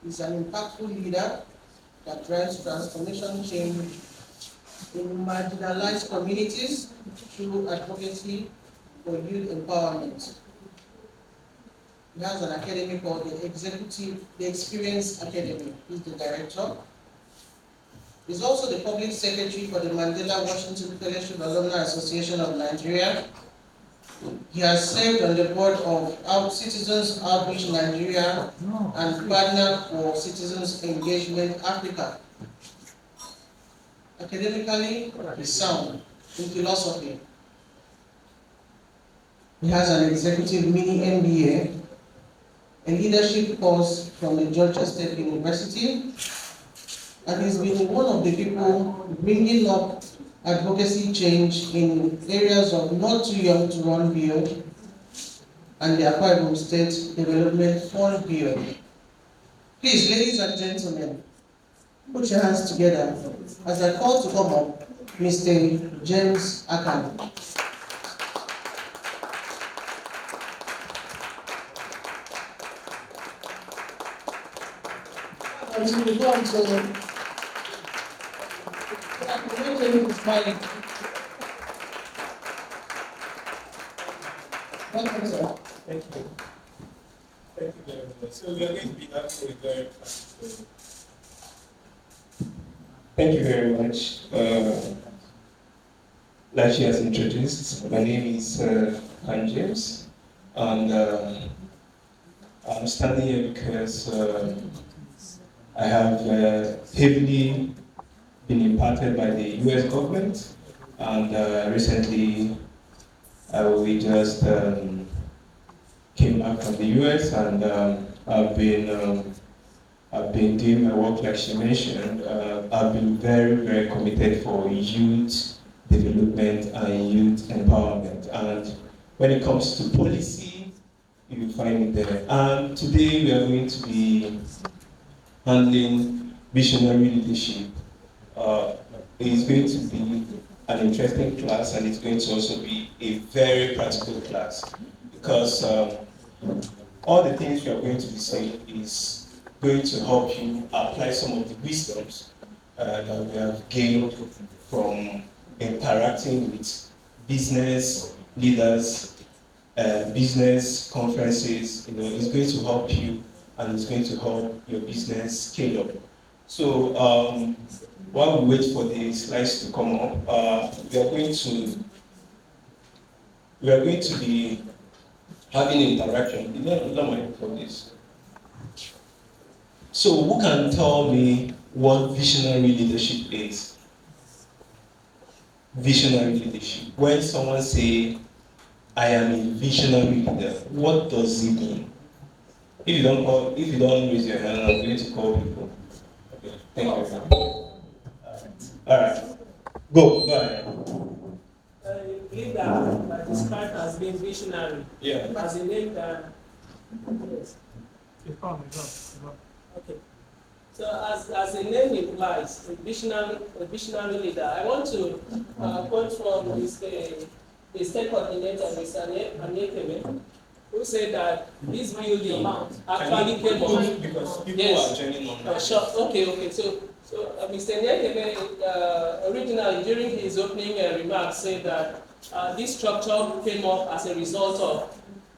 is an impactful leader that drives transformation change in marginalized communities through advocacy for youth empowerment. He has an academy called the Experience Academy. He's the director. He's also the public secretary for the Mandela Washington Fellowship Alumni Association of Nigeria. He has served on the board of Citizens Outreach Nigeria and partner for Citizens Engagement Africa. Academically, he's sound in philosophy. He has an executive mini MBA, a leadership course from the Georgia State University, and he's been one of the people bringing up advocacy change in areas of Not Too Young to Run Bill and the Akwa Ibom State Development Fund Bill. Please, ladies and gentlemen, put your hands together as I call to come up Mr. James AKAN. As we go on to smiling. Welcome, sir. Thank you. Thank you very much. So we are going to be asking a very practical. Thank you very much. Like she has introduced, my name is Han James, and I'm standing here because I have heavily been impacted by the US government, and recently we just came back from the US, and I've been doing my work like she mentioned. I've been very, very committed for youth development and youth empowerment. And when it comes to policy, you will find it there. And today we are going to be handling visionary leadership. It's going to be an interesting class, and it's going to also be a very practical class, because all the things we are going to be saying is going to help you apply some of the wisdoms that we have gained from interacting with business leaders, business conferences. It's going to help you, and it's going to help your business scale up. So while we wait for the slides to come up, we are going to be having interaction. You don't mind for this. So who can tell me what visionary leadership is? Visionary leadership. When someone say, I am a visionary leader, what does it mean? If you don't raise your hand, I'm going to call people. Okay, thank you very much. All right. Go ahead. A leader described as being visionary. Yeah. As a name that. Yes. Okay. So as the name implies, a visionary leader. I want to quote from the state coordinator, Mr. Anyekeme, who said that this building actually came up. Because people are joining on. Sure. Okay. So Mr. Anyekeme originally during his opening remarks said that this structure came up as a result of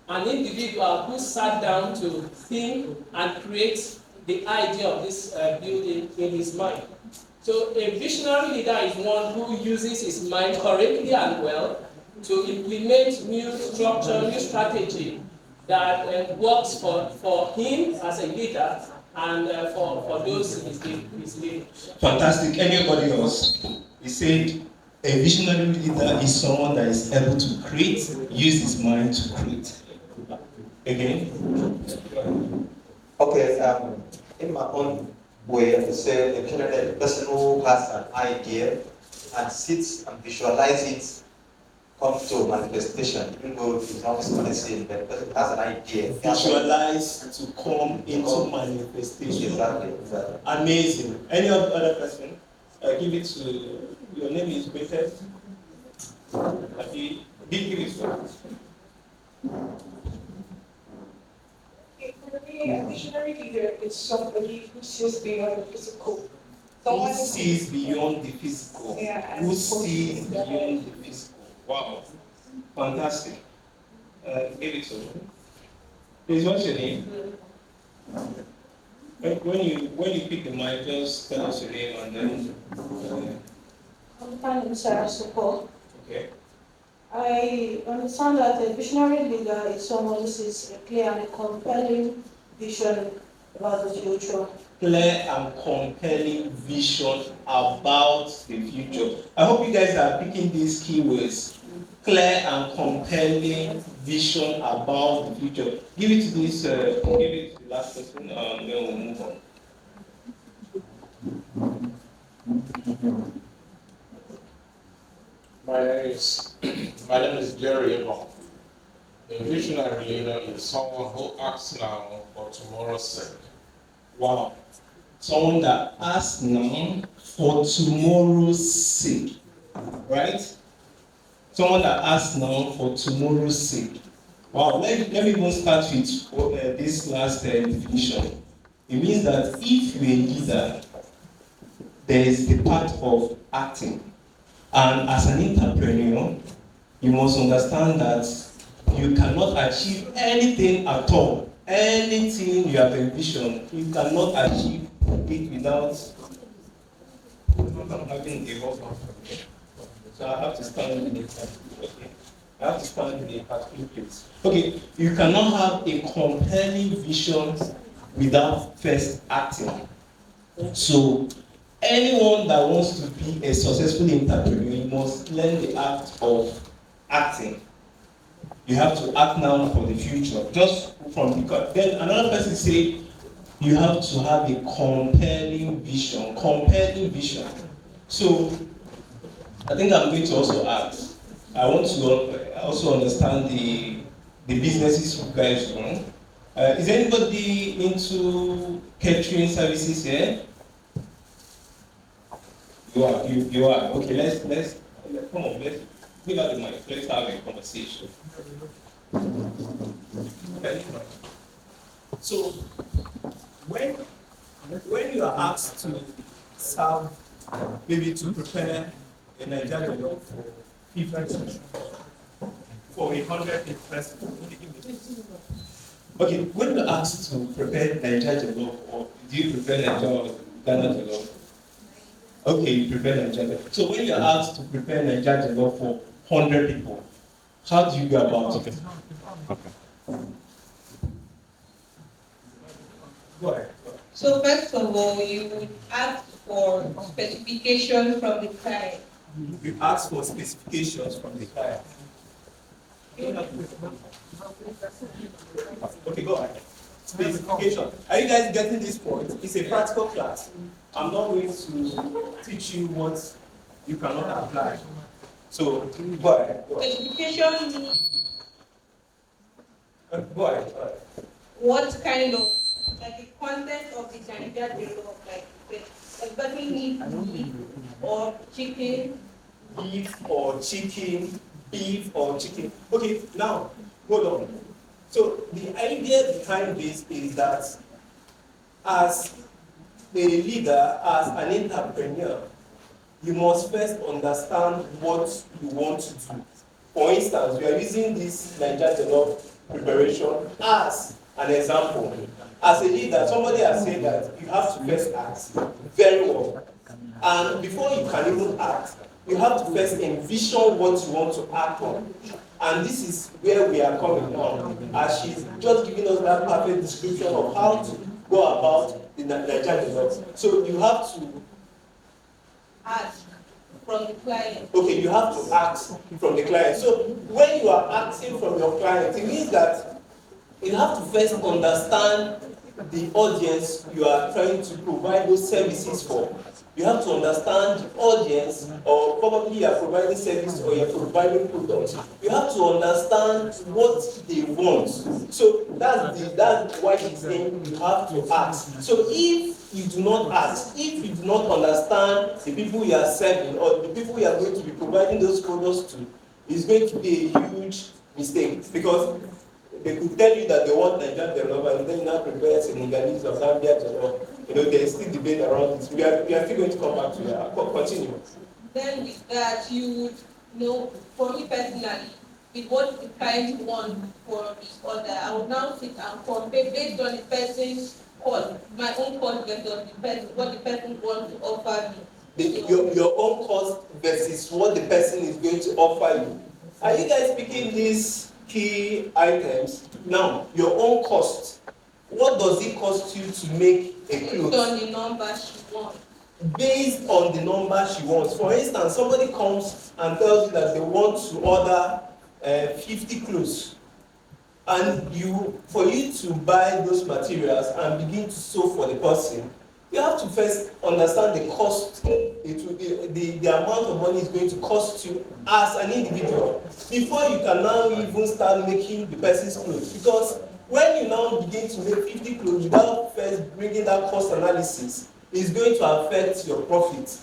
an individual who sat down to think and create the idea of this building in his mind. So a visionary leader is one who uses his mind correctly and well to implement new structure, new strategy that works for him as a leader and for those he's leading. Fantastic. Anybody else? He said a visionary leader is someone that is able to create, use his mind to create. Again? Okay, in my own way, I would say a visionary person who has an idea and sits and visualizes it come to manifestation. Even though it's not seen, but the person has an idea. Visualize to come into manifestation. Exactly. Amazing. Any other person? Give it to, your name is Peter. Give it to. For me, a visionary leader is somebody who sees beyond the physical. Who sees beyond the physical? Yeah, Who sees beyond the physical? Wow, fantastic. Give it to me. Please, what's your name? When you pick the mic, just tell us your name and then. I'm fine, Sarah Support. Okay. I understand that a visionary leader is someone who sees a clear and a compelling vision about the future. Clear and compelling vision about the future. I hope you guys are picking these keywords. Clear and compelling vision about the future. Give it to this. Give it to the last person, and then we'll move on. My name is Jerry Ebon. A visionary leader is someone who acts now for tomorrow's sake. Wow. Someone that asks now for tomorrow's sake. Right? Someone that asks now for tomorrow's sake. Wow. Let me even start with this last definition. It means that if you're a leader, there is the part of acting. And as an entrepreneur, you must understand that you cannot achieve anything at all. Anything you have envisioned, you cannot achieve it without having a buffer. So I have to stand in the okay. I have to stand in a particular place. Okay, you cannot have a compelling vision without first acting. So anyone that wants to be a successful entrepreneur must learn the act of acting. You have to act now for the future. Just from the then another person say you have to have a compelling vision. Compelling vision. So I think I'm going to also ask. I want to also understand the businesses you guys run. Is anybody into catering services here? You are. Okay, let's come on, let's give out the mic. Let's have a conversation. Okay. So when you are asked to serve, maybe to prepare a Nigerian for 50 for 100 person. Okay, when you're asked to prepare Nigerian jollof, or do you prepare Nigerian Ghana jollof? Okay, you prepare Nigerian. So when you're asked to prepare Nigerian jollof for 100 people, how do you go about it? Okay. Go ahead. So first of all, you would ask for specification from the client. You ask for specifications from the client. Okay, go ahead. Specification. Are you guys getting this point? It's a practical class. I'm not going to teach you what you cannot apply. So, go ahead. Specification. Go ahead. What kind of, like the content of the candidate below, like exactly meat or chicken? Beef or chicken, beef or chicken. Okay, now, hold on. So the idea behind this is that as a leader, as an entrepreneur, you must first understand what you want to do. For instance, we are using this Nigerian preparation as an example. As a leader, somebody has said that you have to first act very well. And before you can even act, you have to first envision what you want to act on. And this is where we are coming now, as she's just giving us that perfect description of how to go about the Nigerian law. So you have to Ask from the client. okay, you have to ask from the client. So when you are asking from your client, it means that you have to first understand the audience you are trying to provide those services for. You have to understand the audience, or probably you are providing service or you are providing products. You have to understand what they want. So that's why it's saying you have to ask. So if you do not ask, if you do not understand the people you are serving or the people you are going to be providing those products to, it's going to be a huge mistake, because they could tell you that they want Nigerian development, and then you now prepare Senegalese or Zambia to, there is still debate around this. We are still going to come back to that. Continue. Then with that, you would, for me personally, with what the client wants for the order, I would now sit and compare based on the person's cost, my own cost versus what the person wants to offer me. Your own cost versus what the person is going to offer you. Are you guys picking these key items? Now, your own cost. What does it cost you to make a clothes? Based on the number she wants. Based on the number she wants. For instance, somebody comes and tells you that they want to order 50 clothes. And for you to buy those materials and begin to sew for the person, you have to first understand the cost, the amount of money it's going to cost you as an individual before you can now even start making the person's clothes. Because when you now begin to make 50 clothes without first bringing that cost analysis, it's going to affect your profit.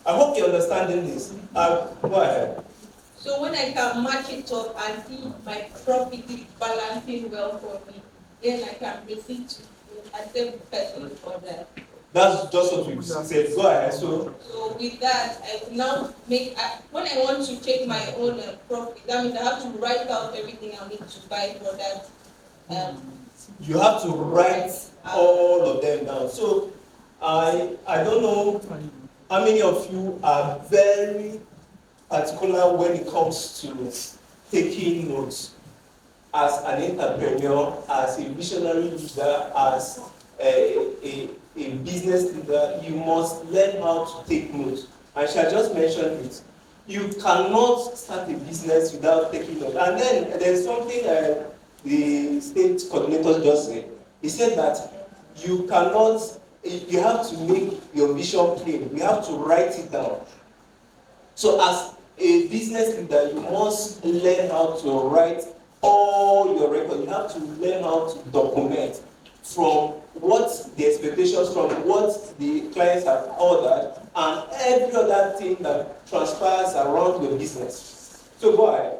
I hope you're understanding this. Go ahead. So when I can match it up and see my profit is balancing well for me, then I can proceed to accept the person's order. That's just what you said. Go ahead. So with that, I will now when I want to check my own profit, that means I have to write out everything I need to buy for that. You have to write all of them down. So I don't know how many of you are very particular when it comes to taking notes. As an entrepreneur, as a visionary leader, as a business leader, you must learn how to take notes. I shall just mention it. You cannot start a business without taking notes. And then there's something the state coordinator just said. He said that you have to make your vision plain. You have to write it down. So as a business leader, you must learn how to write all your records. You have to learn how to document from what the expectations, from what the clients have ordered, and every other thing that transpires around your business. So go ahead.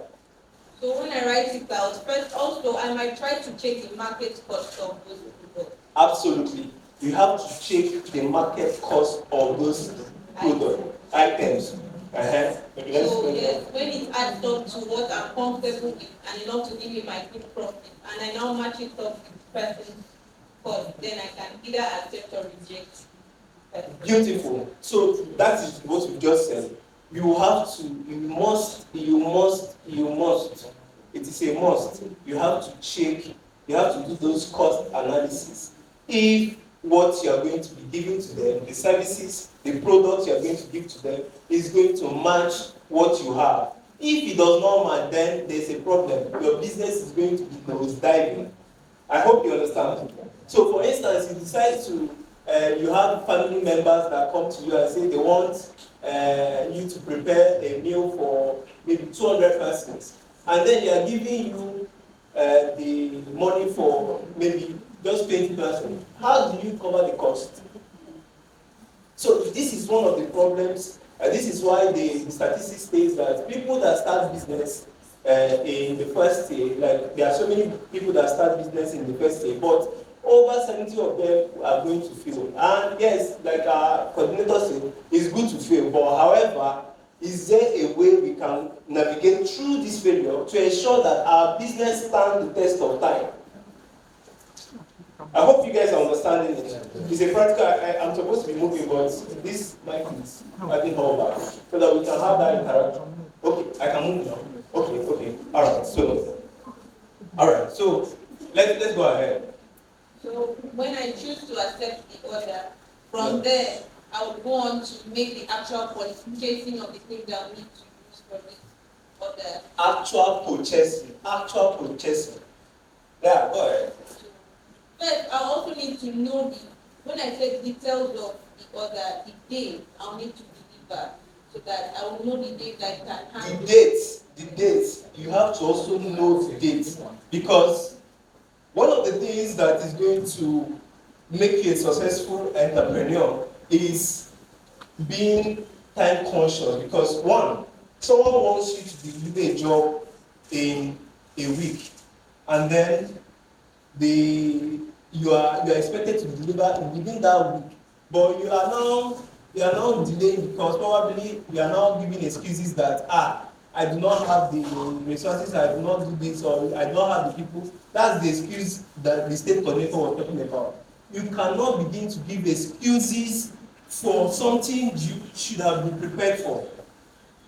So when I write it out, first also I might try to check the market cost of those products. Absolutely. You have to check the market cost of those items. So yes, when it adds up to what I'm comfortable with and enough to give me my good profit, and I now match it up with the person's cost, then I can either accept or reject. Beautiful. So that is what we just said. You must. It is a must. You have to check, you have to do those cost analysis. If what you are going to be giving to them, the services, the products you are going to give to them, is going to match what you have. If it does not match, then there's a problem. Your business is going to be nosediving. I hope you understand. So, for instance, you decide to, you have family members that come to you and say they want you to prepare a meal for maybe 200 persons, and then they are giving you the money for maybe just 20 persons. How do you cover the cost? So this is one of the problems. This is why the statistics states that people that start business in the first year, like there are so many people that start business in the first year, but over 70 of them are going to fail. And yes, like our coordinator said, it's good to fail, but however, is there a way we can navigate through this failure to ensure that our business stands the test of time? I hope you guys are understanding it. It's a practical, I'm supposed to be moving, but this mic is adding all back so that we can have that interaction. Okay, I can move now. Okay. All right, so let's go ahead. So when I choose to accept the order, from there, I would go on to make the actual qualification of the things that we need to use for this order. Actual purchasing. Yeah, go ahead. First, I also need to know when I say details of the order, the day I'll need to deliver, so that I will know the date I can handle. The dates. You have to also know the dates, because one of the things that is going to make you a successful entrepreneur is being time conscious. Because one, someone wants you to deliver a job in a week, and then you are expected to deliver within that week, but you are now delaying because probably you are now giving excuses that I do not have the resources, I do not do this, or I do not have the people. That's the excuse that the state coordinator was talking about. You cannot begin to give excuses for something you should have been prepared for.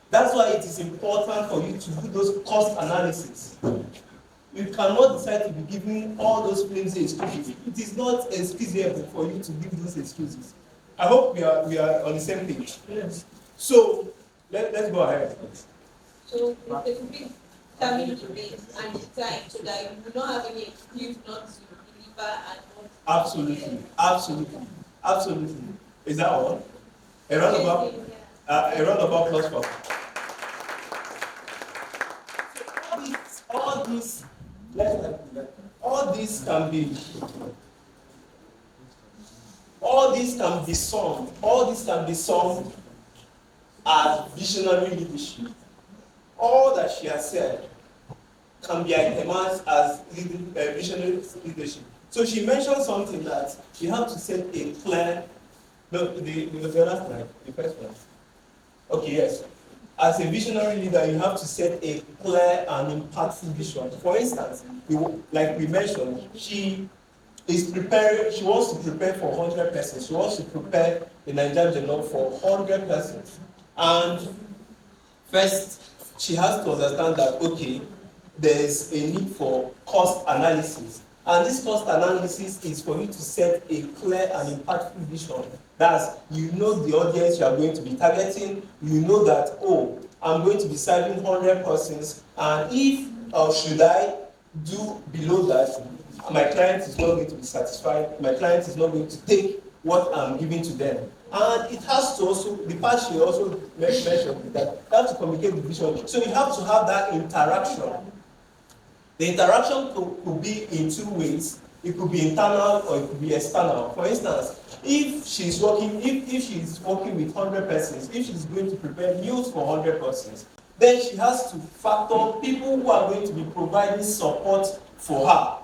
That's why it is important for you to do those cost analysis. You cannot decide to be giving all those flimsy excuses. It is not excusable for you to give those excuses. I hope we are on the same page. Yes. So let's go ahead. So it will be determined date and the time so that you will not have any excuse not to deliver and not. Absolutely. Is that all? A round of applause for. All this can be summed as visionary leadership. All that she has said can be itemized as visionary leadership. So she mentioned something that you have to set a clear. No, the other slide, the first one. Okay, yes. As a visionary leader, you have to set a clear and impactful vision. For instance, like we mentioned, she is preparing. She wants to prepare for 100 persons. She wants to prepare the Nigerian Journal for 100 persons. And first, she has to understand that, okay, there's a need for cost analysis. And this cost analysis is for you to set a clear and impactful vision. That's, you know the audience you are going to be targeting. You know that, I'm going to be serving 100 persons. And if, should I do below that, my client is not going to be satisfied. My client is not going to take what I'm giving to them. And it has to also, the part she also mentioned, that you have to communicate the vision. So you have to have that interaction. The interaction could be in two ways. It could be internal or it could be external. For instance, if she's working with 100 persons, if she's going to prepare meals for 100 persons, then she has to factor people who are going to be providing support for her.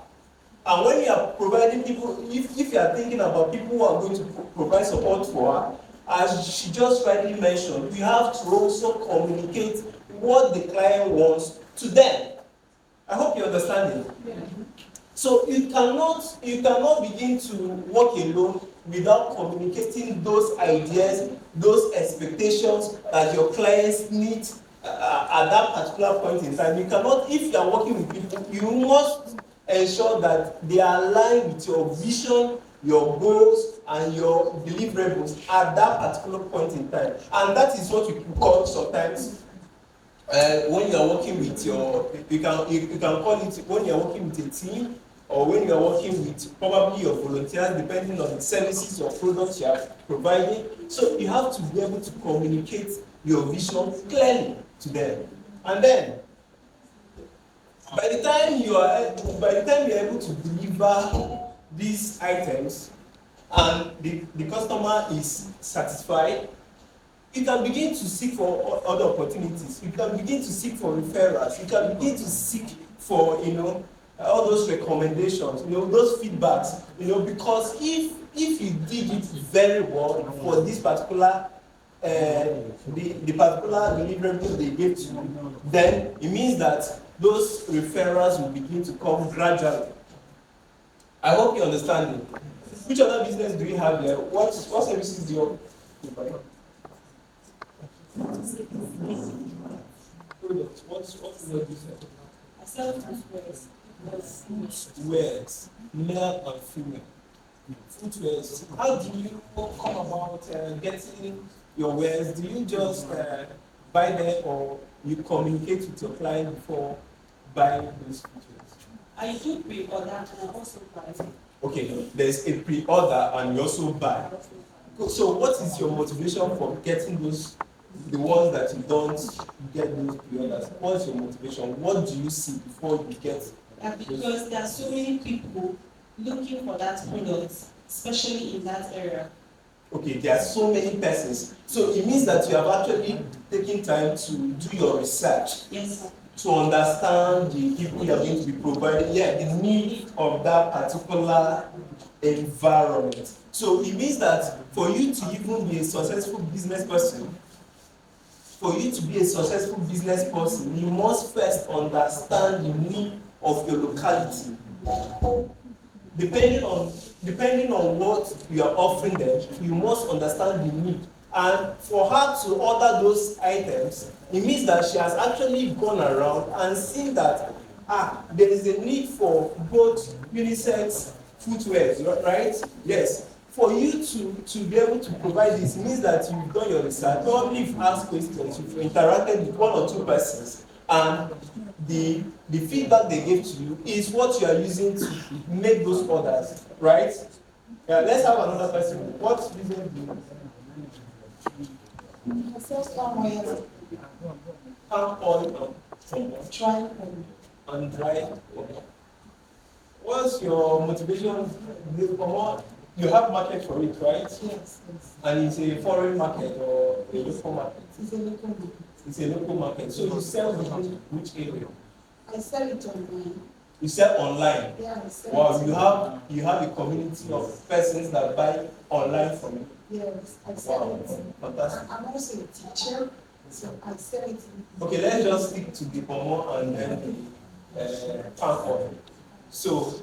And when you are providing people, if you are thinking about people who are going to provide support for her, as she just rightly mentioned, you have to also communicate what the client wants to them. I hope you understand it. Yeah. So you cannot begin to work alone without communicating those ideas, those expectations that your clients need at that particular point in time. You cannot, if you are working with people, you must ensure that they are aligned with your vision, your goals, and your deliverables at that particular point in time. And that is what we call sometimes when you are working with you can call it when you are working with a team, or when you are working with probably your volunteers, depending on the services or products you are providing. So you have to be able to communicate your vision clearly to them. And then, by the time you are able to deliver these items and the customer is satisfied, you can begin to seek for other opportunities. You can begin to seek for referrals. You can begin to seek for, all those recommendations, those feedbacks, because if you did it very well for this particular, the particular deliverable they gave to you, then it means that those referrals will begin to come gradually. I hope you understand it. Which other business do you have there? What services do you provide? What's the business? I sell Wears, male and female. Footwears. How do you come about getting your wares? Do you just buy them, or you communicate with your client before buying those footwears? I do pre-order and I also buy. Okay, there's a pre-order and you also buy. So what is your motivation for getting the ones that you don't get those pre-orders? What's your motivation? What do you see before you get? Because there are so many people looking for that product, especially in that area. Okay, there are so many persons. So it means that you have actually taken time to do your research. Yes, sir. to understand the people you are going to be providing, the need of that particular environment. So it means that for you to even be a successful business person, you must first understand the need of your locality. Depending on what you are offering them, you must understand the need. And for her to order those items, it means that she has actually gone around and seen that there is a need for both unisex footwear, right? Yes. For you to be able to provide this, it means that you've done your research. Probably you've asked questions, you've interacted with 1 or 2 persons, and the feedback they gave to you is what you are using to make those orders, right? Let's have another person. What business do you? Palm oil and dry oil. What's your motivation? You have market for it, right? Yes. And it's a foreign market or a local market? It's a local market. It's a local market. So you sell in which area? I sell it online. You sell online? Yeah, I sell it. Wow, you have a community of persons that buy online from you? Yes, I sell it. Fantastic. I'm also a teacher, so I sell it. Okay, let's just stick to the pomo and then the palm oil. So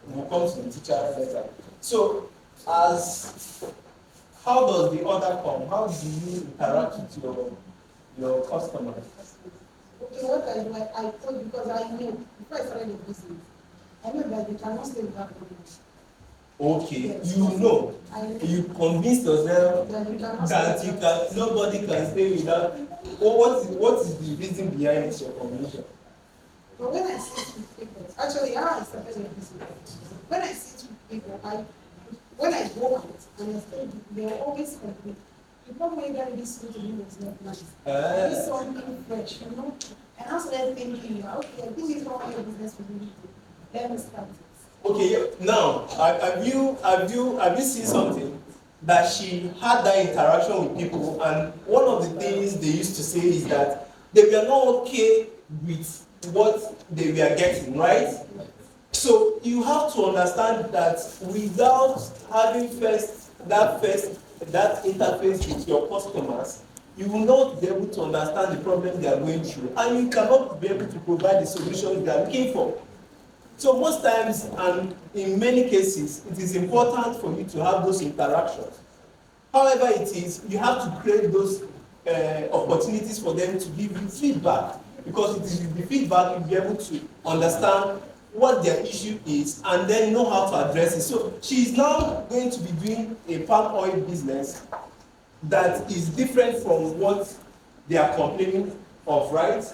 we'll come to the teacher later. So how does the order come? How do you interact with your customers? Okay, what I do, I told because I knew before I started the business, I knew that they cannot stay without problems. Okay, Yes. you convinced yourself that nobody can stay without. What is the reason behind your conviction? But when I sit with people, actually, how I started the business, when I sit with people, when I go out and I stay, they are always complain. The problem with that this food to me was not nice. This something fresh, you know. And I started thinking, okay, this is not my business for me. Let me start it. Okay, now have you seen something that she had that interaction with people, and one of the things they used to say is that they were not okay with what they were getting, right? So you have to understand that without having that interface with your customers, you will not be able to understand the problems they are going through, and you cannot be able to provide the solutions they are looking for. So most times, and in many cases, it is important for you to have those interactions. However it is, you have to create those opportunities for them to give you feedback, because it is with the feedback you'll be able to understand what their issue is and then know how to address it. So she is now going to be doing a palm oil business that is different from what they are complaining of, right?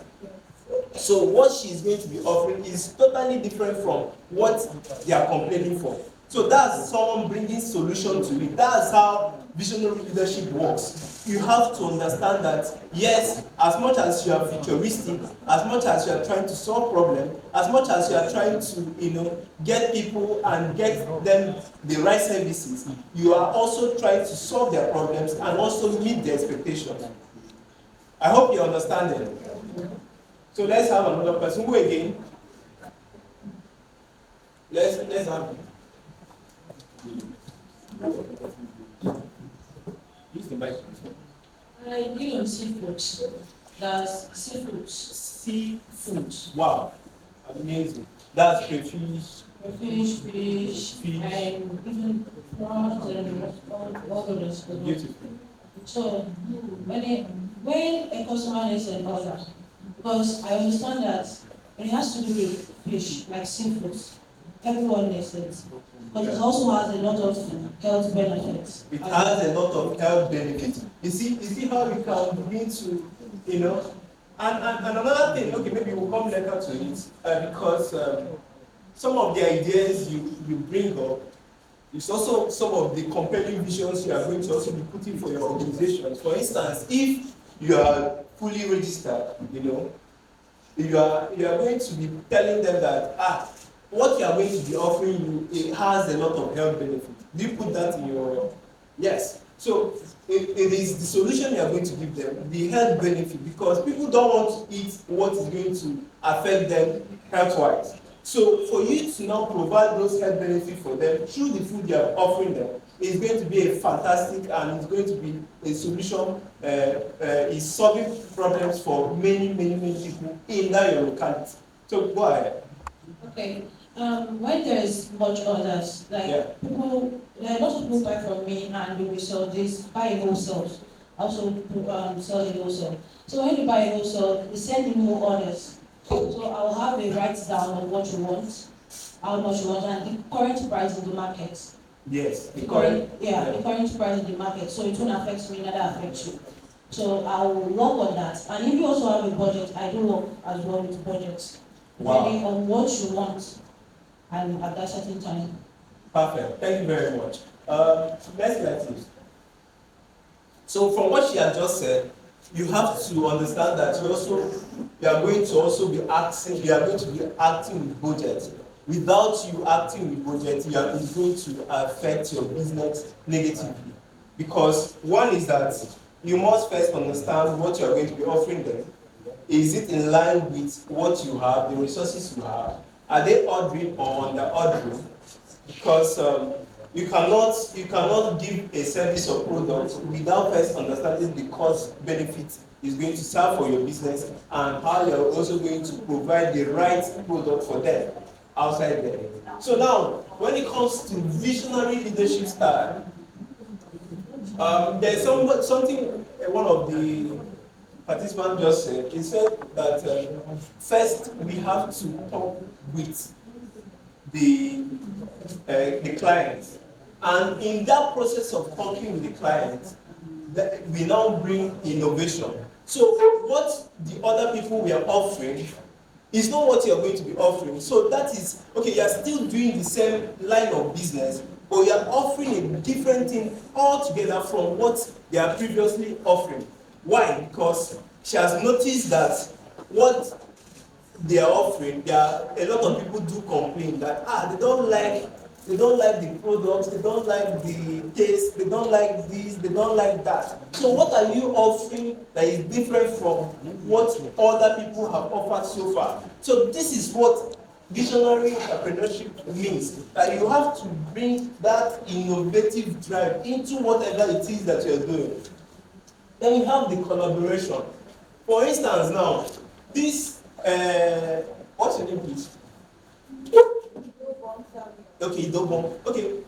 So what she is going to be offering is totally different from what they are complaining for. So that's someone bringing solution to it. That's how visionary leadership works. You have to understand that, yes, as much as you are futuristic, as much as you are trying to solve problems, as much as you are trying to, get people and get them the right services, you are also trying to solve their problems and also meet their expectations. I hope you understand it. So let's have another person. Who again? Let's have. Use the mic. I deal on seafood. That's seafood. Seafood. Wow. Amazing. That's crayfish. Fish, and even prawns and all of those. Beautiful. So when a customer needs an order, because I understand that when it has to do with fish, like seafood, everyone needs it. But it also has a lot of health benefits. It has a lot of health benefits. You see how you can begin to, and another thing, okay, maybe we'll come later to it, because some of the ideas you bring up, it's also some of the compelling visions you are going to also be putting for your organization. For instance, if you are fully registered, you are going to be telling them that, what you are going to be offering you, it has a lot of health benefits. Do you put that in your, yes. So it is the solution you are going to give them, the health benefit, because people don't want to eat what is going to affect them health-wise. So for you to now provide those health benefits for them through the food you are offering them is going to be a fantastic, and it's going to be a solution, is solving problems for many people in that your locality. So go ahead. Okay. When there is much orders, like people, there are lots of people buy from me and we will sell this, buy a wholesale, also sell a wholesale. So when you buy a wholesale, they send you more orders. So I'll have a write down of what you want, how much you want, and the current price in the market. Yes. The current price in the market. So it won't affect me, neither affect you. So I'll work on that. And if you also have a budget, I do work as well with budgets. Depending on what you want and at that certain time. Perfect. Thank you very much. Next slide, please. So from what she has just said, you have to understand that you are going to be acting with budget. Without you acting with budget, it's going to affect your business negatively. Because one is that you must first understand what you are going to be offering them. Is it in line with what you have, the resources you have? Are they ordering or under ordering? Because you cannot give a service or product without first understanding the cost benefit is going to serve for your business and how you're also going to provide the right product for them outside there. So now, when it comes to visionary leadership style, there's something one of the participants just said. He said that first we have to talk with the clients, and in that process of talking with the clients, we now bring innovation. So what the other people we are offering is not what you are going to be offering. So that is, okay, you are still doing the same line of business, but you are offering a different thing altogether from what they are previously offering. Why? Because she has noticed that what they are offering, a lot of people do complain that they don't like the products, they don't like the taste, they don't like this, they don't like that. So what are you offering that is different from what other people have offered so far? So this is what visionary entrepreneurship means, that you have to bring that innovative drive into whatever it is that you're doing. Then you have the collaboration. For instance now, this, what's your name please? Okay, Idobon. Okay,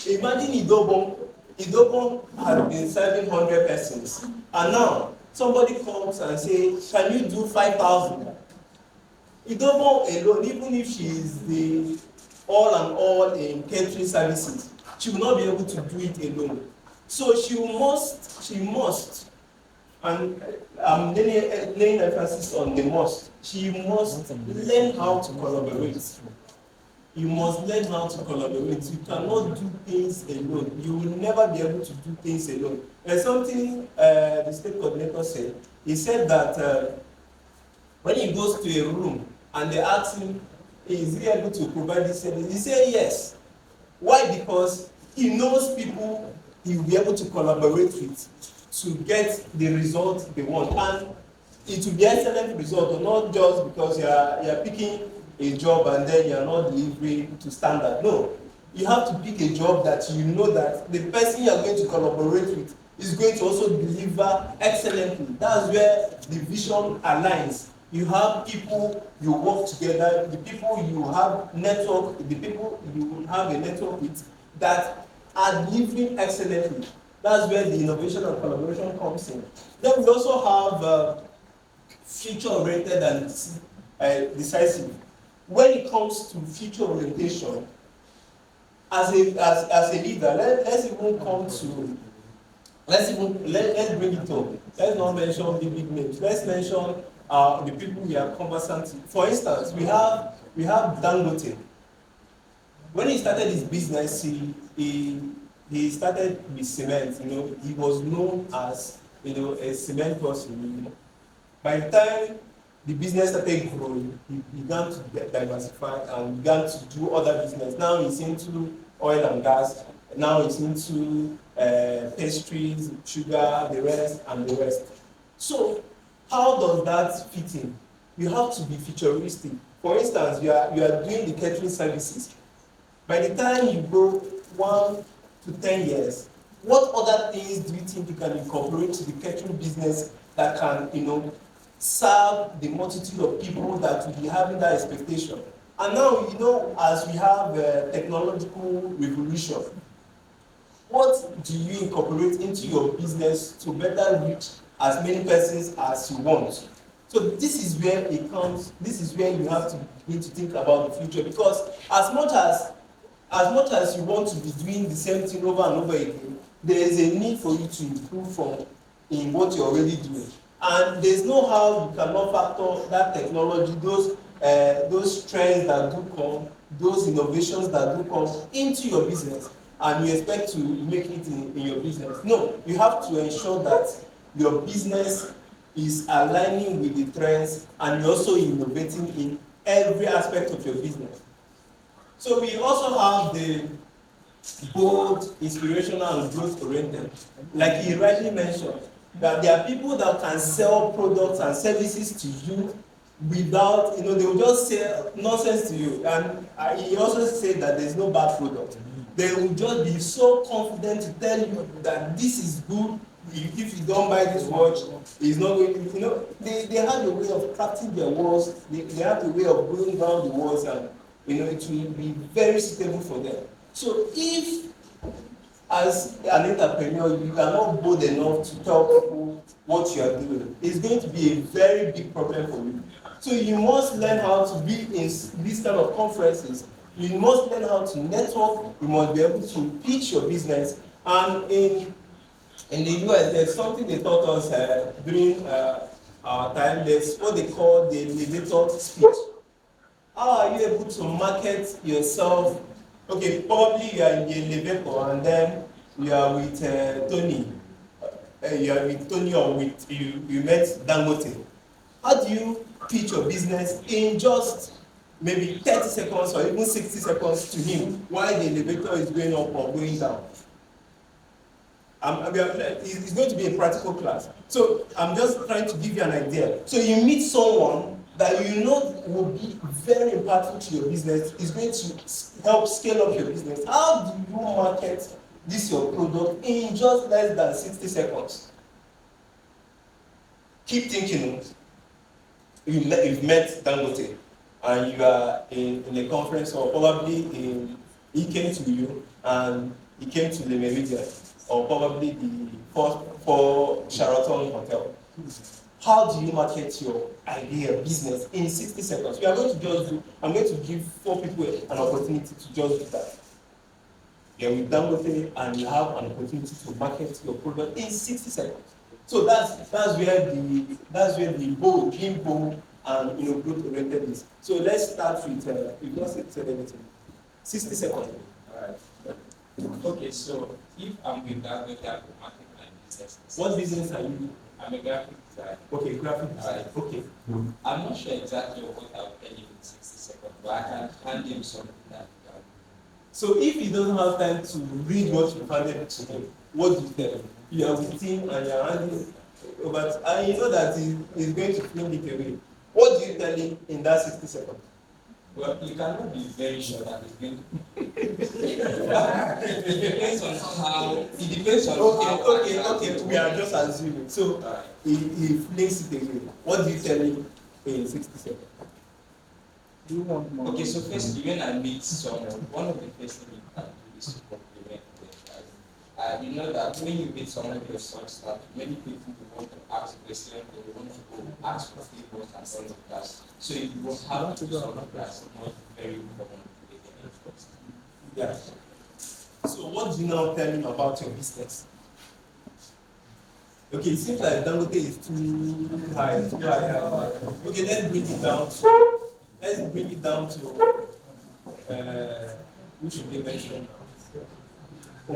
imagine Idobon. Idobon has been serving 100 persons. And now, somebody comes and says, can you do 5,000? Idobon alone, even if she is the all and all in catering services, she will not be able to do it alone. So she must, and I'm laying emphasis on the must. She must learn how to collaborate. You must learn how to collaborate. You cannot do things alone. You will never be able to do things alone. There's something the state coordinator said. He said that when he goes to a room and they ask him, is he able to provide this service? He said yes. Why? Because he knows people he will be able to collaborate with to get the result they want. And it will be an excellent result, not just because you are picking a job and then you are not delivering to standard. No, you have to pick a job that you know that the person you are going to collaborate with is going to also deliver excellently. That's where the vision aligns. You have people you work together, the people you have network, the people you have a network with that are delivering excellently. That's where the innovation and collaboration comes in. Then we also have future-oriented and decisive. When it comes to future orientation, as a leader, let's bring it up. Let's not mention the big names. Let's mention the people we are conversant with. For instance, we have Dangote. When he started his business, he started with cement. He was known as a cement person. By the time the business started growing, he began to diversify and began to do other business. Now he's into oil and gas, now it's into pastries, sugar, the rest, and the rest. So, how does that fit in? You have to be futuristic. For instance, you are doing the catering services. By the time you go 1 to 10 years, what other things do you think you can incorporate to the catering business that can, serve the multitude of people that will be having that expectation? And now, as we have a technological revolution, what do you incorporate into your business to better reach as many persons as you want? So this is where it comes, this is where you have to begin to think about the future, because as much as you want to be doing the same thing over and over again, there is a need for you to improve in what you're already doing. And there's no how you cannot factor that technology, those trends that do come, those innovations that do come into your business, and you expect to make it in your business. No, you have to ensure that your business is aligning with the trends and you're also innovating in every aspect of your business. So we also have the bold, inspirational, and growth-oriented. Like he rightly mentioned, that there are people that can sell products and services to you without, they will just say nonsense to you. And he also said that there's no bad product. They will just be so confident to tell you that this is good. If you don't buy this watch, it's not going to, they have a way of crafting their words, they have a way of going down the words, and it will be very suitable for them. So if, as an entrepreneur, you are not bold enough to tell people what you are doing, it's going to be a very big problem for you. So you must learn how to be in these kind of conferences. You must learn how to network. You must be able to pitch your business. And in the US, there's something they taught us during our time. There's what they call the elevator speech. How are you able to market yourself? Okay, probably you are in the elevator and then you are with Tony. You are with Tony, or with you met Dangote. How do you pitch your business in just maybe 30 seconds or even 60 seconds to him while the elevator is going up or going down? It's going to be a practical class. So I'm just trying to give you an idea. So you meet someone that you know will be very impactful to your business, is going to help scale up your business. How do you market this your product in just less than 60 seconds? Keep thinking. You've met Dangote and you are in a conference, or probably he came to you and he came to the Meridian, or probably the for Sheraton Hotel. How do you market your idea, business in 60 seconds? We are going to just I'm going to give 4 people an opportunity to just do that. You're with Dangote and you have an opportunity to market your product in 60 seconds. So that's where the bold, being bold, and growth oriented is. So let's start with you've not said anything. 60 seconds. All right. Okay, so if I'm with Dangote, I will market my business. What business are you? I'm a graphic designer. Okay, graphic design. Okay. I'm not sure exactly what I'll tell you in 60 seconds, but I can hand you something that you can. So if you don't have time to read what you handed to him, what do you tell him? You are with him and you are handing over, and you know that he's going to fling it away. What do you tell him in that 60 seconds? Well, you cannot be very sure that it's going to. It depends on how. It depends on Okay. We are just assuming. So he flings it away. What do you tell him in 60 seconds? Do you want more? Okay, so first, when I meet someone, one of the first things you can do is to compliment them. You know that when you meet someone of your sort stuff, many people will want to ask questions, they want to go ask for favors and all of that. So if you have to do some of that, it's not very important to get any first. Yeah. So what do you now tell him about your business? Okay, it seems like Dangote is too high. Okay, let's bring it down to which should be mentioned. You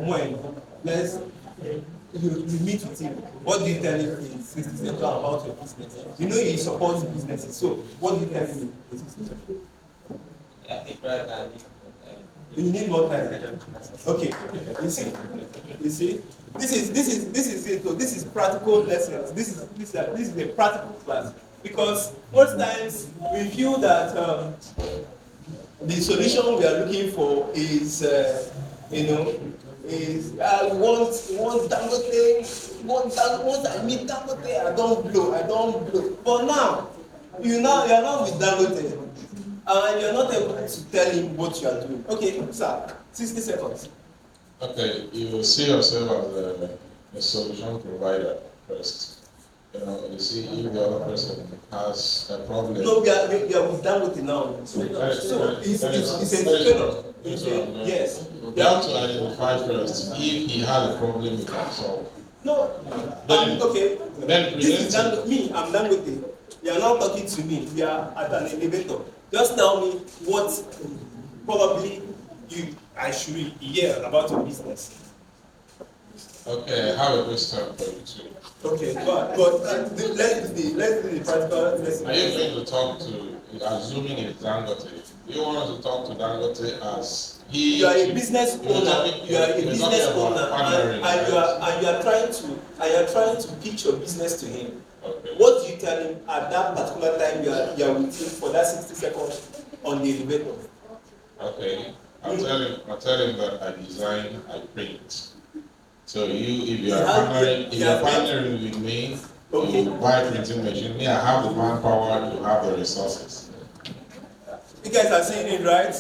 meet with him. What do you tell him in 60 seconds about your business? You know he supports businesses, so what do you tell him in 60 seconds? I think right now, You need more time. Okay. You see? This is it. So this is practical lessons. This is a practical class, because most times we feel that the solution we are looking for is once I meet Dangote, I don't blow. But now you are not with Dangote, and you're not able to tell him what you are doing. Okay, sir, 60 seconds. Okay, you see yourself as a solution provider first. You see, if the other person has a problem. No, we are with Dangote now. So it's a failure. Yes. You have to identify first if he has a problem you can solve. No. Okay. Then this is Dangote. I'm Dangote. You are not talking to me. We are at an elevator. Just tell me what probably I should hear about your business. Okay, I have a question for you too. Okay, but let's do the practical lesson. Are you going to talk to, assuming it's Dangote, you want to talk to Dangote as he... You are a business owner. You are a business owner, and you are trying to pitch your business to him. Okay. What do you tell him at that particular time you are with him for that 60 seconds on the elevator? Okay, I'll tell him that I design, I print. So if you are partnering with me, you buy printing machine. Me, I have the manpower, you have the resources. You guys are seeing it, right?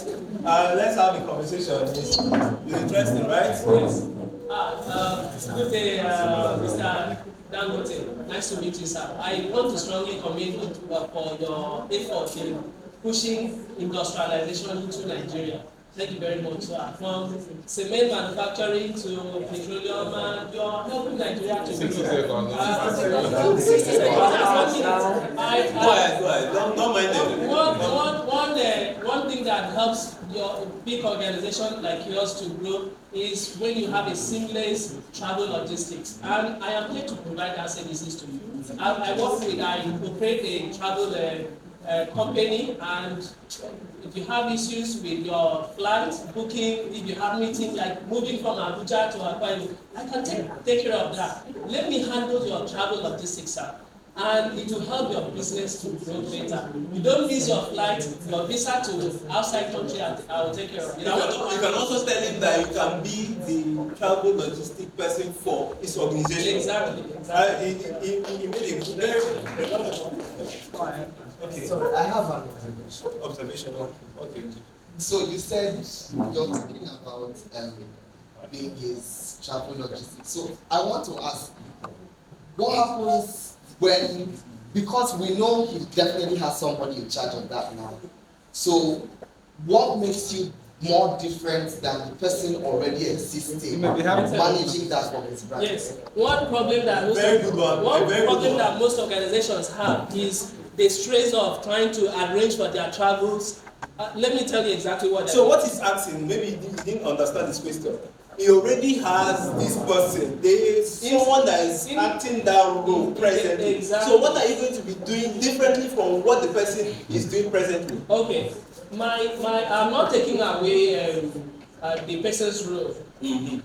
Let's have a conversation. It's interesting, right? Yes. Good day, Mr. Dangote. Nice to meet you, sir. I want to strongly commend you for your effort in pushing industrialization into Nigeria. Thank you very much, sir. From cement manufacturing to petroleum, and you're helping Nigeria to Go ahead. Don't mind them. One thing that helps your big organization like yours to grow is when you have a seamless travel logistics. And I am here to provide that services to you. I operate a travel company, and if you have issues with your flight booking, if you have meetings like moving from Abuja to Akwa Ibom, I can take care of that. Let me handle your travel logistics, sir. And it will help your business to grow better. You don't miss your flight, your visa to outside country, I will take care of it. You can also tell him that you can be the travel logistic person for his organization. Exactly. He made a very okay. So I have an observation. Okay. So you said you're talking about being his travel logistics. So I want to ask, what happens when, because we know he definitely has somebody in charge of that now. So what makes you more different than the person already existing managing that for his brand? Yes. One problem that most organizations have is the stress of trying to arrange for their travels. Let me tell you exactly what. So what he's asking, maybe he didn't understand this question. He already has this person. There is someone that is acting that role presently. Exactly. So what are you going to be doing differently from what the person is doing presently? Okay. I'm not taking away the person's role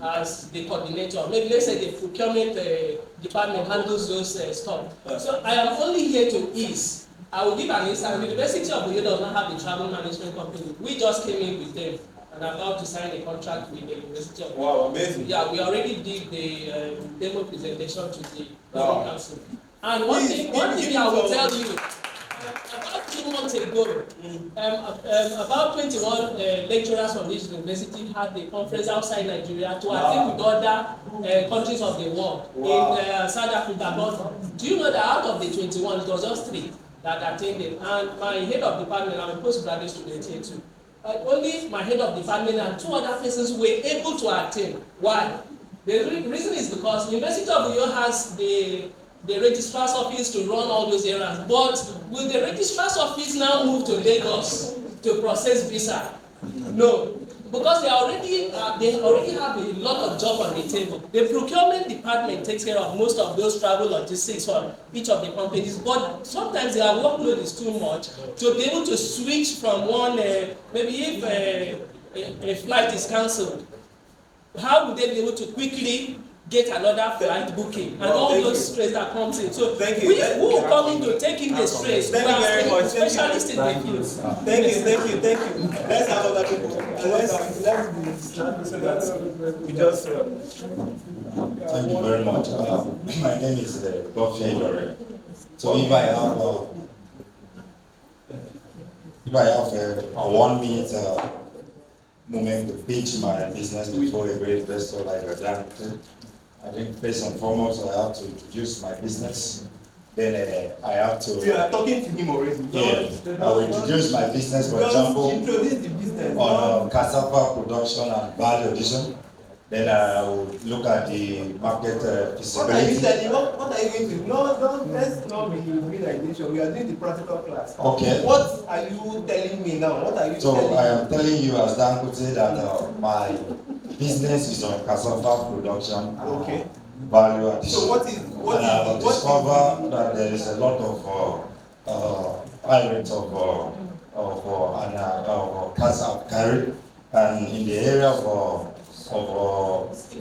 as the coordinator. Maybe let's say the procurement department handles those stuff. So I am only here to ease. I will give an instance. The University of Oyo does not have a travel management company. We just came in with them and are about to sign a contract with the University of Oyo. Wow, amazing. Yeah, we already did the demo presentation to the council. And one thing I will tell you, about 2 months ago, about 21 lecturers from this university had a conference outside Nigeria to attend with other countries of the world in South Africa. But do you know that out of the 21, it was just 3 that attended? And my head of department, I'm a postgraduate student here too. Only my head of department and 2 other persons were able to attend. Why? The reason is because the University of Oyo has the registrar's office to run all those errands. But will the registrar's office now move to Lagos to process visa? No, because they already have a lot of job on the table. The procurement department takes care of most of those travel logistics for each of the companies, but sometimes their workload is too much to be able to switch from one, maybe if a flight is cancelled, how would they be able to quickly get another flight booking and all those stress that comes in? So who will come in to take in the stress? Thank you very much. Specialists in the field. Thank you. Let's have other people. Let's so that we just. Thank you very much. My name is Godfrey Dore. So if I have a 1 minute moment to pitch my business before a great investor like Dan, I think first and foremost I have to introduce my business. Then I have to. You are talking to him already. Yeah, I will introduce my business, for example, introduce the business on cassava production and value addition. Then I will look at the market What are you feasibility. telling? What are you going to do? No, let's not be realization. We are doing the practical class. Okay. What are you telling me now? What are you So telling I me? am telling you as Dangote that my business is on cassava production and value addition. So what and I have discovered that there is a lot of high rates of cassava carry, and in the area of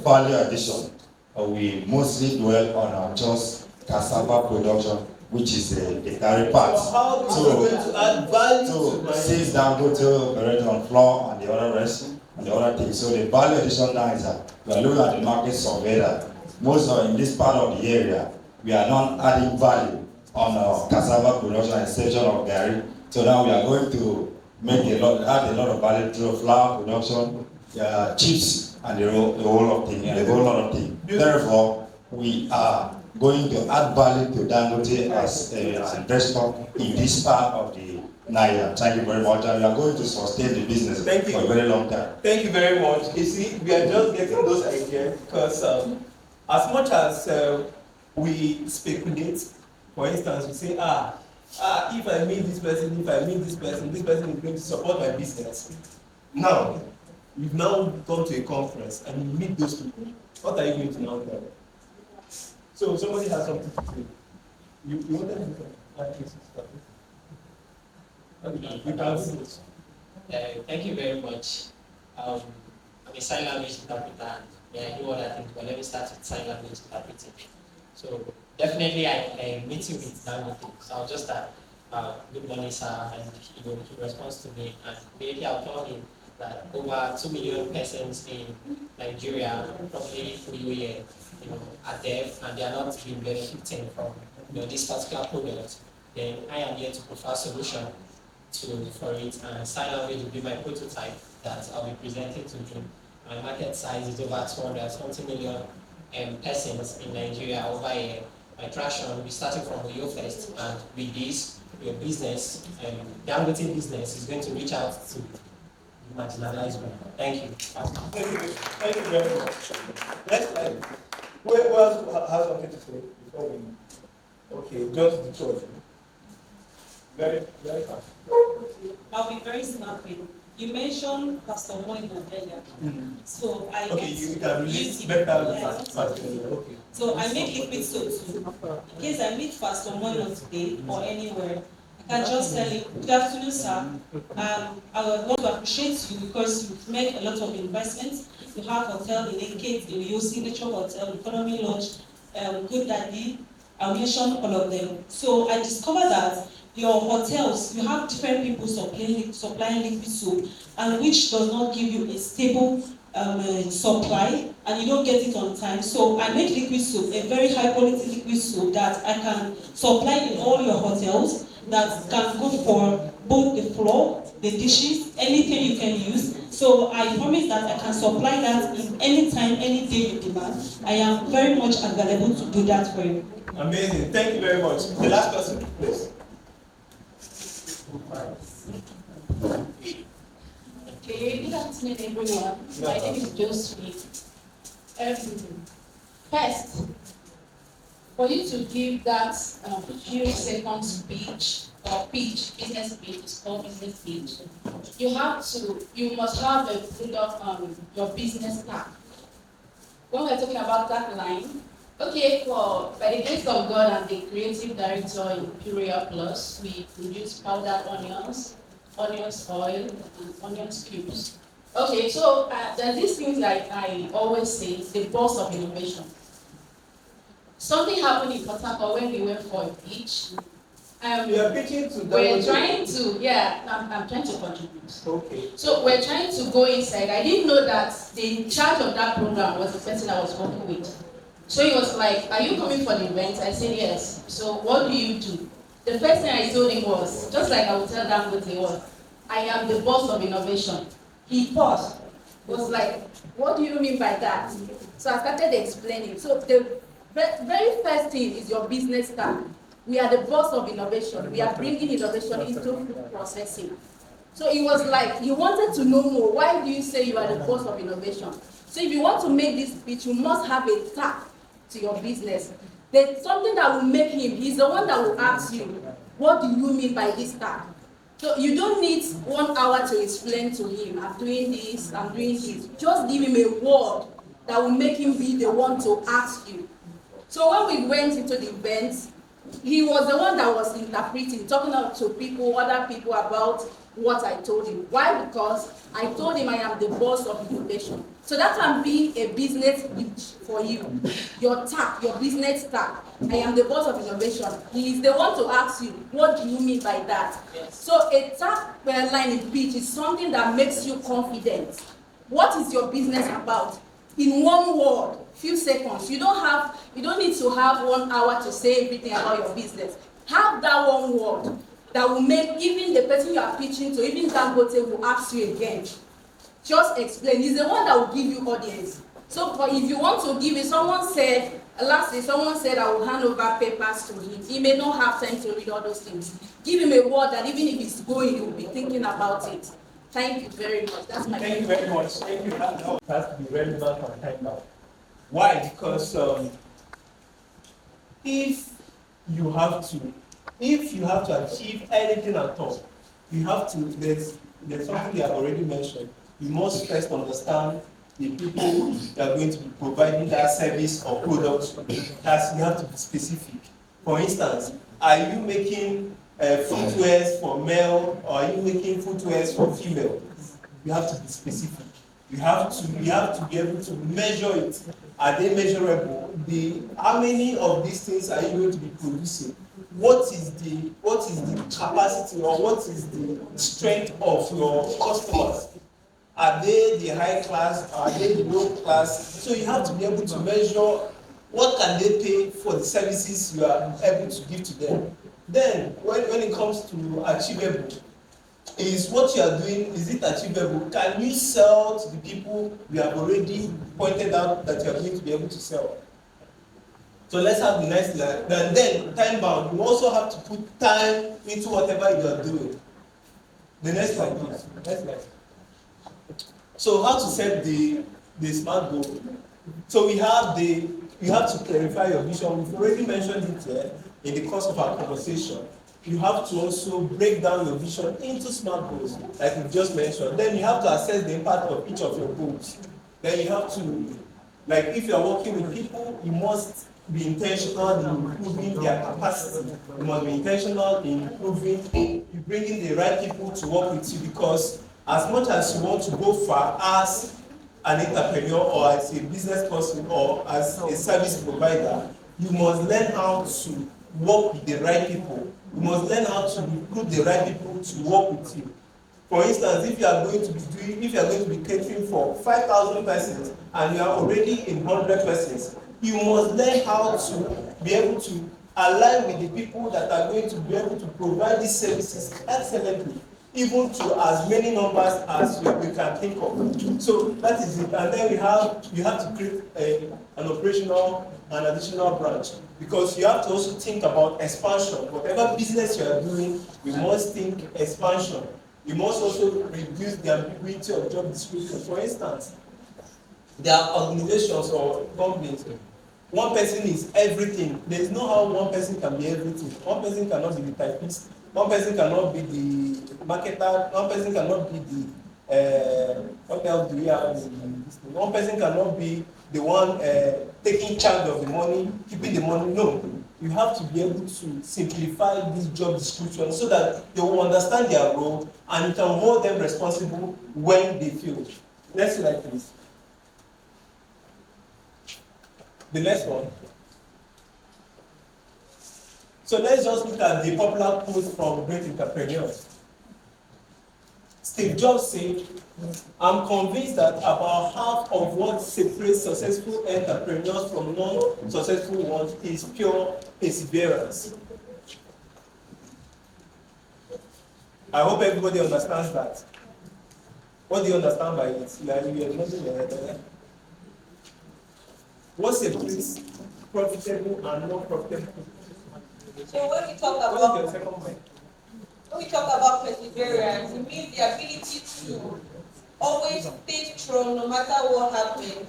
value addition, we mostly dwell on just cassava production, which is the carry part. So how are you going to add value to my since Dangote operate on floor and the other rest and the other things, so the value addition now is that we are looking at the market survey that most of in this part of the area we are not adding value on cassava production exception of Gary. So now we are going to add a lot of value through flour production, chips, and a whole lot of things. Therefore, we are going to add value to Dangote as an investor in this part of the Nigeria. Thank you very much, and we are going to sustain the business for a very long time. Thank you very much. You see, we are just getting those ideas because as much as we speculate, for instance, we say, if I meet this person, this person is going to support my business. Now, you've now gone to a conference and you meet those people. What are you going to now tell them? So somebody has something to say. You want them to thank you very much. I'm a sign language interpreter, and I do other things, but let me start with sign language interpreting. So definitely I meeting with Dangote. So I'll just start. Good morning, sir, and he responds to me, and maybe I'll tell him that over 2 million persons in Nigeria, probably through year, are deaf and they are not being benefiting from this particular product. Then I am here to provide a solution for it, and sign language will be my prototype that I'll be presenting to him. My market size is over 220 million persons in Nigeria over here. My traction will be starting from Oyo first, and with this, your business, Dangote business, is going to reach out to marginalized group. Thank you. Thank you very much. Next slide. Who else has something to say before we? Okay, just the two of you. Very fast. I'll be very snappy. You mentioned Pastor Moino earlier. So I you can release better. Okay. So I make liquid soap too. In case I meet Pastor Moino today or anywhere, I can just tell him, good afternoon, sir. I would want to appreciate you because you've made a lot of investments. You have hotel in Ekate, in your signature hotel, Economy Lodge, Good Daddy. I mentioned all of them. So I discovered that your hotels, you have different people supplying liquid soap, and which does not give you a stable supply, and you don't get it on time. So I make liquid soap, a very high quality liquid soap that I can supply in all your hotels, that can go for both the floor, the dishes, anything you can use. So I promise that I can supply that in any time, any day you demand. I am very much available to do that for you. Amazing. Thank you very much. The last person, please. Okay, good afternoon, everyone. My name is Josephine. First, for you to give that few seconds speech or pitch, business pitch, it's called business pitch. You must have a product, your business tag. When we're talking about that line, okay, by the grace of God, I'm the creative director in Puria Plus. We produce powdered onions oil, and onion cubes. Okay, so there's this thing like I always say, the boss of innovation. Something happened in Port Harcourt when we went for a pitch. You are pitching to we're trying to, yeah, I'm trying to contribute. Okay. So we're trying to go inside. I didn't know that the in charge of that program was the person I was working with. So he was like, are you coming for the event? I said, yes. So what do you do? The first thing I told him was, just like I would tell Dangote was, I am the boss of innovation. He paused, was like, what do you mean by that? So I started explaining. So the very first thing is your business card. We are the boss of innovation. We are bringing innovation into food processing. So it was like, he wanted to know more. Why do you say you are the boss of innovation? So if you want to make this pitch, you must have a tag to your business. There's something that will make him, he's the one that will ask you, what do you mean by this tag? So you don't need 1 hour to explain to him, I'm doing this, I'm doing this. Just give him a word that will make him be the one to ask you. So when we went into the event, he was the one that was interpreting, talking to people, other people about what I told him. Why? Because I told him I am the boss of innovation. So that can be a business pitch for you. Your tag, your business tag. I am the boss of innovation. He is the one to ask you, what do you mean by that? Yes. So a tag line in pitch is something that makes you confident. What is your business about? In one word, few seconds. You don't need to have 1 hour to say everything about your business. Have that one word that will make even the person you are pitching to, even Dangote will ask you again. Just explain. He's the one that will give you audience. So if you want to give it, lastly, someone said I will hand over papers to him. He may not have time to read all those things. Give him a word that even if he's going, he will be thinking about it. Thank you very much. That's my Thank you very much. Thank you. That has to be relevant on time now. Why? Because if you have to achieve anything at all, you have to, there's something you have already mentioned. You must first understand the people that are going to be providing that service or product. You have to be specific. For instance, are you making footwears for male or are you making footwears for female? You have to be specific. You have to be able to measure it. Are they measurable? How many of these things are you going to be producing? What is the capacity or what is the strength of your customers? Are they the high class? Are they the low class? So you have to be able to measure what can they pay for the services you are able to give to them. Then, when it comes to achievable, is what you are doing, is it achievable? Can you sell to the people you have already pointed out that you are going to be able to sell? So let's have the next slide. And then, time bound, you also have to put time into whatever you are doing. The next slide, please. Next slide. So how to set the SMART goal? So you have to clarify your vision. We've already mentioned it here in the course of our conversation. You have to also break down your vision into SMART goals, like we just mentioned. Then you have to assess the impact of each of your goals. Then you have to, like if you are working with people, you must be intentional in improving their capacity. You must be intentional in improving, bringing the right people to work with you, because as much as you want to go far as an entrepreneur or as a business person or as a service provider, you must learn how to work with the right people. You must learn how to recruit the right people to work with you. For instance, if you are going to be catering for 5,000 persons and you are already in 100 persons, you must learn how to be able to align with the people that are going to be able to provide these services excellently, even to as many numbers as we can think of. So that is it. And then you have to create an operational and additional branch, because you have to also think about expansion. Whatever business you are doing, you must think expansion. You must also reduce the ambiguity of job description. For instance, there are organizations or companies, one person is everything. There is no how one person can be everything. One person cannot be the typist. One person cannot be the marketer. One person cannot be the what else do we have? One person cannot be the one taking charge of the money, keeping the money. No, you have to be able to simplify this job description so that they will understand their role and you can hold them responsible when they fail. Next slide, please. The next one. So let's just look at the popular quotes from great entrepreneurs. Steve Jobs said, I'm convinced that about half of what separates successful entrepreneurs from non-successful ones is pure perseverance. I hope everybody understands that. What do you understand by it? What separates profitable and non-profitable? So when we talk What about is your second point? when we talk about perseverance, it means the ability to always stay strong no matter what happens,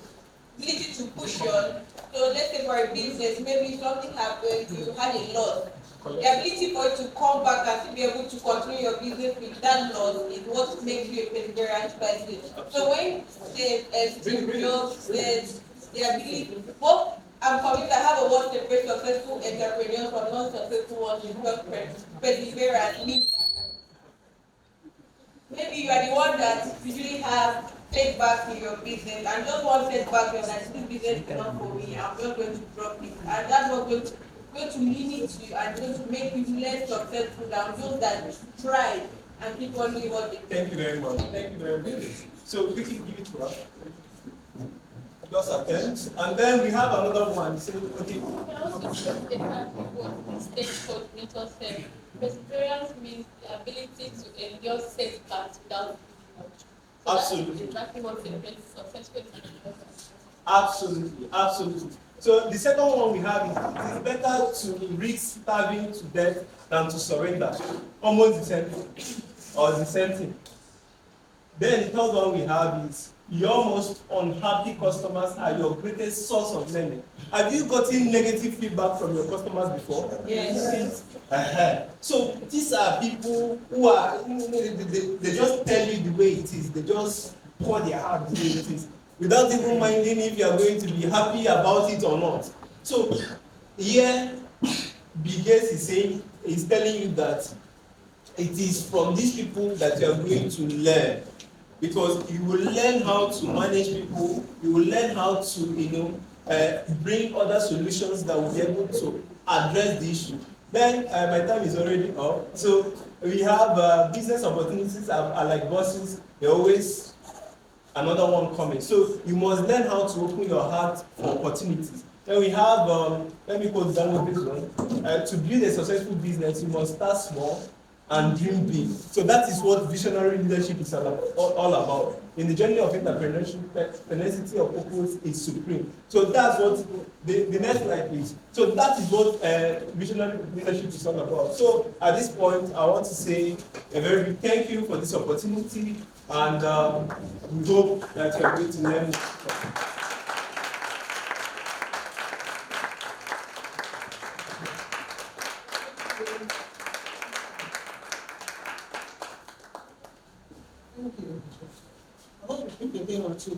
ability to push on. So let's say for a business, maybe something happened, you had a loss. The ability for you to come back and still be able to continue your business with that loss is what makes you a perseverant person. So when Steve Jobs says the ability, what I'm convinced I have a word to separate successful entrepreneurs from non-successful ones because perseverance means that maybe you are the one that usually have setbacks in your business and just one setback you're like, this business is not for me, I'm just going to drop it. And that's not going to limit you and going to make you less successful than those that try and keep on doing what they do. Thank you very much. Thank you very much. So quickly give it to us. Just attempt. And then we have another one. So, okay. Perseverance means the ability to endure setbacks without Absolutely. exactly what separates successful. Absolutely, absolutely. So the second one we have is it is better to risk starving to death than to surrender. Almost the same thing, or the same thing. Then the third one we have is your most unhappy customers are your greatest source of learning. Have you gotten negative feedback from your customers before? Yes. So these are people who are, they just tell you the way it is. They just pour their heart the way it is, without even minding if you are going to be happy about it or not. So here, Bill Gates is telling you that it is from these people that you are going to learn. Because you will learn how to manage people, you will learn how to, bring other solutions that will be able to address the issue. Then my time is already up. So we have business opportunities are like buses. They're always another one coming. So you must learn how to open your heart for opportunities. Then we have, let me quote this one. To build a successful business, you must start small and dream big. So that is what visionary leadership is all about. In the journey of entrepreneurship, tenacity of purpose is supreme. So that's what the next slide is. So that is what visionary leadership is all about. So at this point, I want to say a very big thank you for this opportunity, and we hope that you are going to learn. Thank you. I hope you think a thing or two.